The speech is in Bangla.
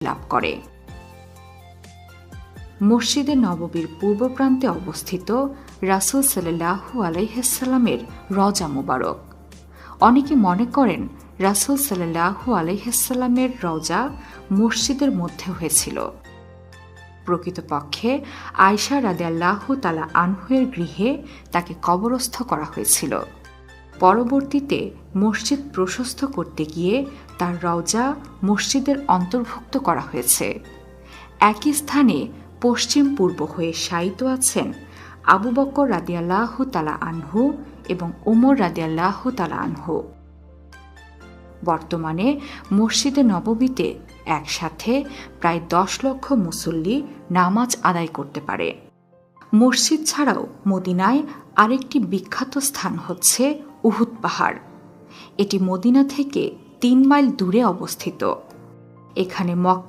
লাভ করে। মসজিদে নববীর পূর্ব প্রান্তে অবস্থিত রাসূল সাল্লাল্লাহু আলাইহি ওয়াসাল্লামের রওজা মুবারক। অনেকে মনে করেন রাসূল সাল্লাল্লাহু আলাইহি ওয়াসাল্লামের রওজা মসজিদের মধ্যে হয়েছিল। প্রকৃতপক্ষে আয়েশা রাদিয়াল্লাহু তাআলা আনহুয়ের গৃহে তাকে কবরস্থ করা হয়েছিল। পরবর্তীতে মসজিদ প্রশস্ত করতে গিয়ে তার রওজা মসজিদের অন্তর্ভুক্ত করা হয়েছে। একই স্থানে পশ্চিম পূর্ব হয়ে শায়িত আছেন আবু বকর রাদিয়াল্লাহু তাআলা আনহু এবং ওমর রাদিয়াল্লাহু তাআলা আনহু। বর্তমানে মসজিদে নববীতে একসাথে প্রায় 10 লক্ষ মুসল্লি নামাজ আদায় করতে পারে। মসজিদ ছাড়াও মদিনায় আরেকটি বিখ্যাত স্থান হচ্ছে উহুদ পাহাড়। এটি মদিনা থেকে 3 মাইল দূরে অবস্থিত। এখানে মক্কা